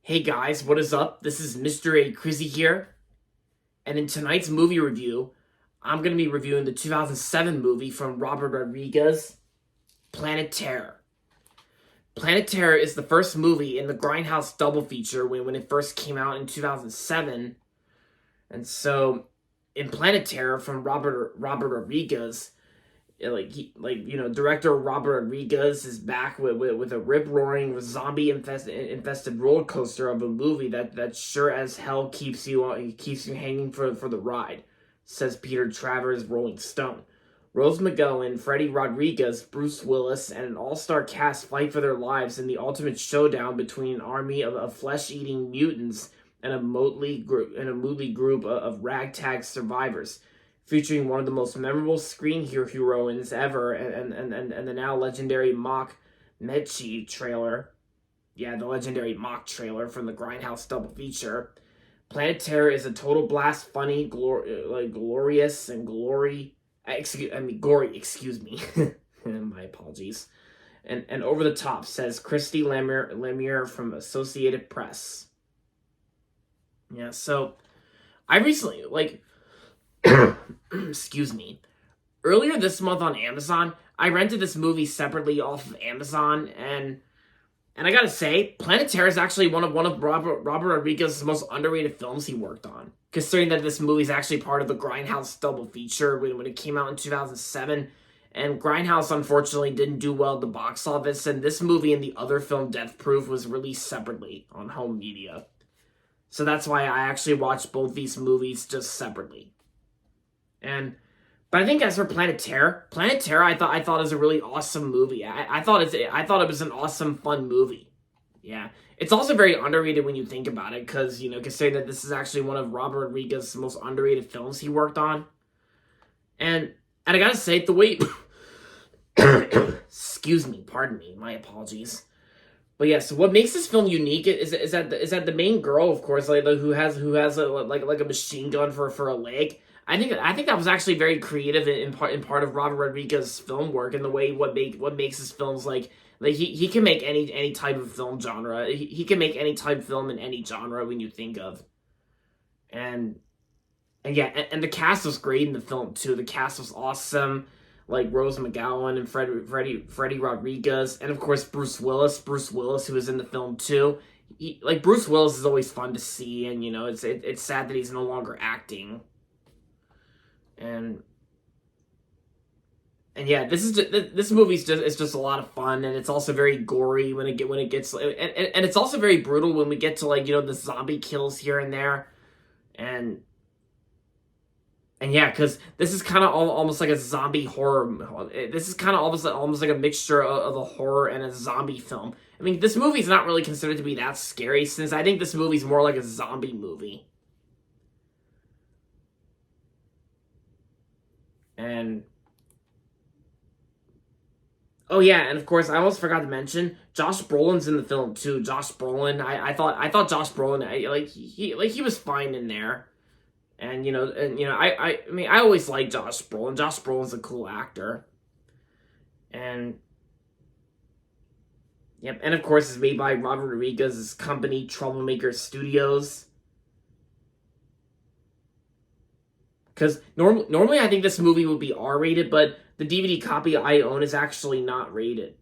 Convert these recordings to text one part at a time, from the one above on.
Hey guys, what is up? This is Mr. A. Crizzy here, and in tonight's movie review, I'm going to be reviewing the 2007 movie from Robert Rodriguez, Planet Terror. Planet Terror is the first movie in the Grindhouse double feature when it first came out in 2007, and so in Planet Terror from Robert Rodriguez, director Robert Rodriguez is back with a rip-roaring zombie infested roller coaster of a movie that sure as hell keeps you hanging for the ride, says Peter Travers, Rolling Stone. Rose McGowan, Freddie Rodriguez, Bruce Willis, and an all-star cast fight for their lives in the ultimate showdown between an army of flesh-eating mutants and a motley group of ragtag survivors, featuring one of the most memorable screen heroines ever, and the now legendary mock Medchi trailer. Yeah, the legendary mock trailer from the Grindhouse double feature. Planet Terror is a total blast, funny, glorious, and gory. Excuse me. My apologies. And over the top, says Christy Lemire from Associated Press. Yeah, so I recently, excuse me. Earlier this month on Amazon, I rented this movie separately off of Amazon, and I gotta say, Planet Terror is actually one of Robert Rodriguez's most underrated films he worked on. Considering that this movie is actually part of the Grindhouse double feature when it came out in 2007, and Grindhouse unfortunately didn't do well at the box office, and this movie and the other film Death Proof was released separately on home media. So that's why I actually watched both these movies just separately. But I think as for Planet Terror, I thought it was a really awesome movie. I thought it was an awesome, fun movie. Yeah, it's also very underrated when you think about it, because considering that this is actually one of Robert Rodriguez's most underrated films he worked on, and I gotta say the way, excuse me, pardon me, my apologies. But yeah, so what makes this film unique is that the main girl, of course, who has a machine gun for a leg. I think that was actually very creative in part of Robert Rodriguez's film work, and the way what makes his films like he can make any type of film genre. He can make any type of film in any genre when you think of. And yeah, and the cast was great in the film too. The cast was awesome, like Rose McGowan and Freddie Rodriguez, and of course Bruce Willis, who was in the film too. Bruce Willis is always fun to see, and it's sad that he's no longer acting. And yeah, this movie's just a lot of fun, and it's also very gory when it gets, and it's also very brutal when we get to the zombie kills here and there, and yeah, because this is kind of almost like a zombie horror. This is kind of almost like a mixture of a horror and a zombie film. I mean, this movie's not really considered to be that scary, since I think this movie's more like a zombie movie. And oh yeah, and of course I almost forgot to mention Josh Brolin's in the film too. Josh Brolin, I thought Josh Brolin, he was fine in there, and I mean I always like Josh Brolin. Josh Brolin's a cool actor, and yep, and of course it's made by Robert Rodriguez's company Troublemaker Studios. Because normally I think this movie would be R-rated, but the DVD copy I own is actually not rated.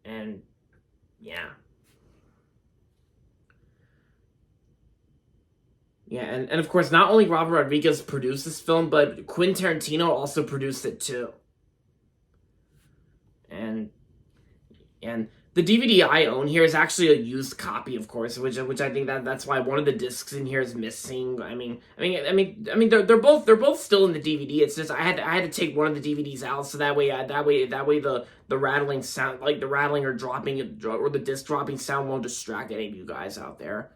And yeah. Yeah, and of course, not only Robert Rodriguez produced this film, but Quentin Tarantino also produced it too. And the DVD I own here is actually a used copy, of course, which I think that's why one of the discs in here is missing. I mean, they're both still in the DVD. It's just I had to take one of the DVDs out, so that way the rattling sound, the rattling or dropping or the disc dropping sound, won't distract any of you guys out there,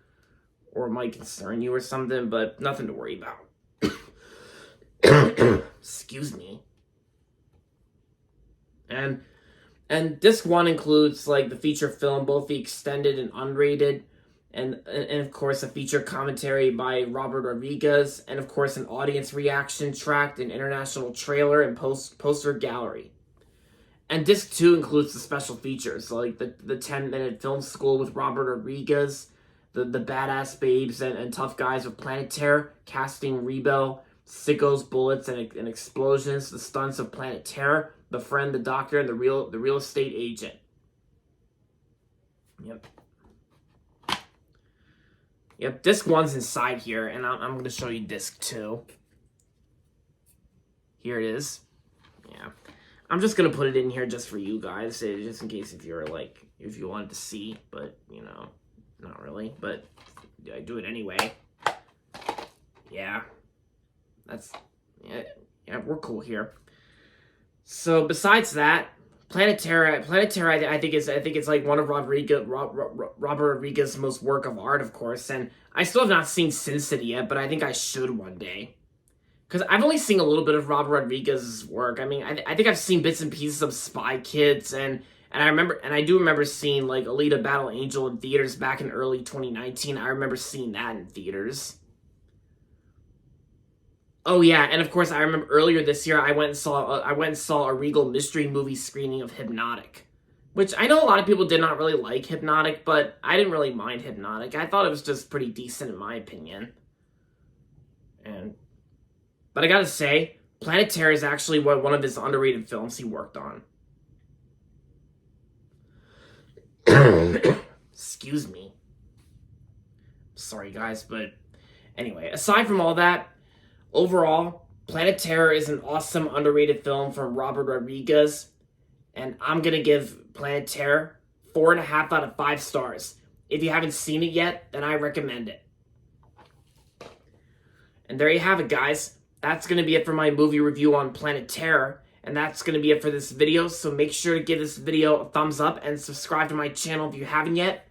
or it might concern you or something. But nothing to worry about. Excuse me. And disc 1 includes the feature film, both the extended and unrated, and of course a feature commentary by Robert Rodriguez, and of course an audience reaction track, an international trailer, and poster gallery. And disc 2 includes the special features, like the 10-minute film school with Robert Rodriguez, the badass babes and tough guys with Planet Terror, casting Rebel, sickos, bullets, and explosions, the stunts of Planet Terror, the friend, the doctor, and the real estate agent. Yep, disc 1's inside here, and I'm going to show you disc 2. Here it is. Yeah. I'm just going to put it in here just for you guys, just in case if you wanted to see, but, not really, but I do it anyway. Yeah. Yeah, we're cool here. So, besides that, Planet Terror, I think it's like one of Robert Rodriguez's most work of art, of course, and I still have not seen Sin City yet, but I think I should one day. Because I've only seen a little bit of Robert Rodriguez's work. I mean, I think I've seen bits and pieces of Spy Kids, and I do remember seeing, like, Alita Battle Angel in theaters back in early 2019. I remember seeing that in theaters. Oh yeah, and of course I remember earlier this year I went and saw a Regal mystery movie screening of Hypnotic, which I know a lot of people did not really like Hypnotic, but I didn't really mind Hypnotic. I thought it was just pretty decent in my opinion. But I gotta say, Planet Terror is actually one of his underrated films he worked on. Excuse me. Sorry guys, but anyway, aside from all that, overall, Planet Terror is an awesome, underrated film from Robert Rodriguez, and I'm going to give Planet Terror 4.5 out of 5 stars. If you haven't seen it yet, then I recommend it. And there you have it, guys. That's going to be it for my movie review on Planet Terror, and that's going to be it for this video, so make sure to give this video a thumbs up and subscribe to my channel if you haven't yet.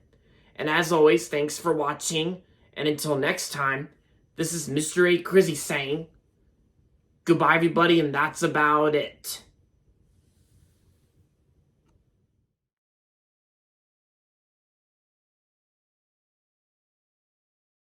And as always, thanks for watching, and until next time, this is Mr. A. Crizzy saying, goodbye everybody, and that's about it.